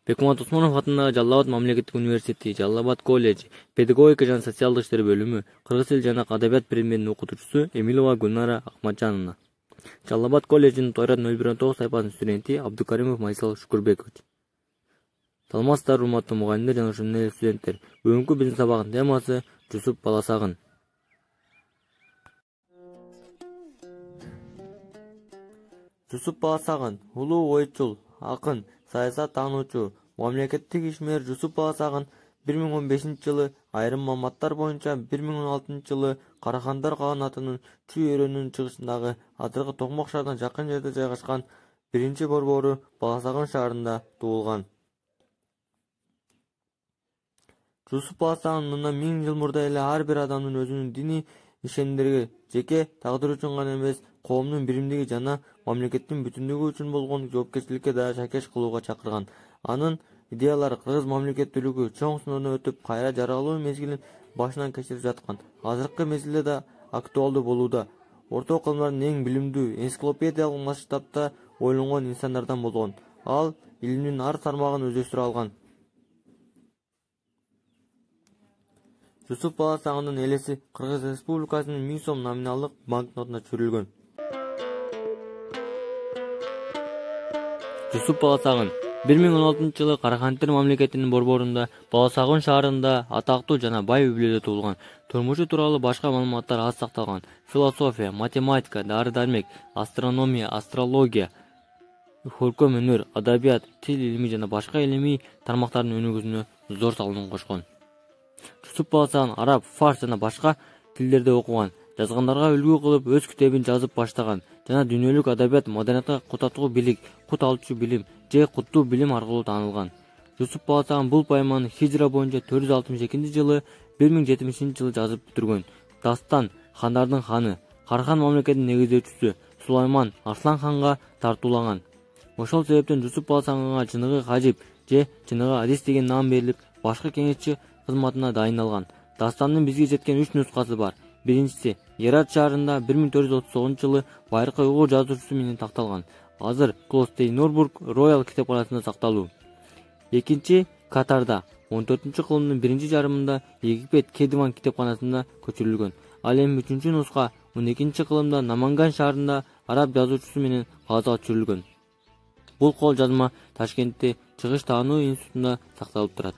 Бекмамат Усманов атындагы Жалал Абад мамлекеттик университети, Жалал Абад колледжи, педагогика жана социалдык иштер бөлүмү, кыргыз тил жана адабият предметинин окутуучусу Эмилова Гүлнара Акматжановна. Жалал Абад колледжинин Тойрат 019 сайпасынын студенти Абдукаримов Майсал Шукурбекович. Саламатсыздар, урматтуу мугалимдер жана ошондой эле студенттер. Бүгүнкү биздин сабактын темасы Жусуп Баласагын. Жусуп Баласагын улуу ойчул, акын, саясат таануучу, мамлекеттик ишмер Жусуп Баласагын 2015-жылы айрым маалыматтар боюнча 2016 жылы Карахандар каганатынын Чүй өрөөнүнүн чыгышындагы азыркы Токмок шаарына жакын жерде жайгашкан биринчи борбору Баласагын шаарында туулган. Жусуп Баласагын мындан 1000 жыл мурда эле ар бир адамдын өзүнүн диний ишенимдерге, жеке тагдыры үчүн гана эмес, коомдун биримдиги жана мамлекеттин бүтүндүгү үчүн болгон жоопкерчиликке да шакеш кылууга чакырган. Анын идеялары кыргыз мамлекеттүүлүгү чоң сыноодон өтүп, кайра жаралуу мезгилин башынан кечирип жаткан. Азыркы мезгилде да актуалдуу болууда. Орто кылымдардын эң билимдүү, энциклопедиялык масштабта ойлонгон инсандардан болгон. Ал илимдин ар тармагын өздөштүрө алган. Жусуп Баласагындын элеси Кыргыз Республикасынын 1000 сом номиналдык банкнотуна түшүрүлгөн. Жусуп Баласагын 2016-жылы Карахандар мамлекетинин борборунда Баласагын шаарында атактуу жана бай үй-бүлөдө туулган. Турмушу тууралуу башка маалыматтар аз сакталган. Философия, математика, дары-дармек, астрономия, астрология, көркөм өнөр, адабият, тил илими жана башка илимий тармактардын өнүгүүсүнө зор салым кошкон. Жусуп Баласагын араб, фарс жана башка тилдерде окуган, жазгандарга үлгү кылып өз китебин жазып баштаган жана дүйнөлүк адабият маданиятка кутаттуу билик, кут алуучу билим же куттуу билим аркылуу таанылган. Жусуп Баласагын бул поэманы хижра боюнча 462-жылы 1070-жылы жазып бүтүргөн. Дастан хандардын ханы, Кархан мамлекетинин негиздөөчүсү Сулайман Арслан ханга тартуулаган. Ошол себептен Жусуп Баласагынга чыныгы Хажип же чыныгы Адис деген наам берилип, башкы кеңешчи кызматына дайындалган. Дастандын бизге жеткен 3 нускасы бар. Биринчиси Ерат шаарында 1439-жылы байыркы уйгур жазуучусу менен такталган. Азыр Клостейнорбург Роял китепканасында сакталуу. Экинчи Катарда 14-кылымдын биринчи жарымында Египет Кедиван китепканасында көчүрүлгөн. Ал эми 3-нуска 12-кылымда Наманган шаарында араб жазуучусу менен кагазга түшүрүлгөн. Бул кол жазма Ташкентте Чыгыш таануу институтунда сакталып турат.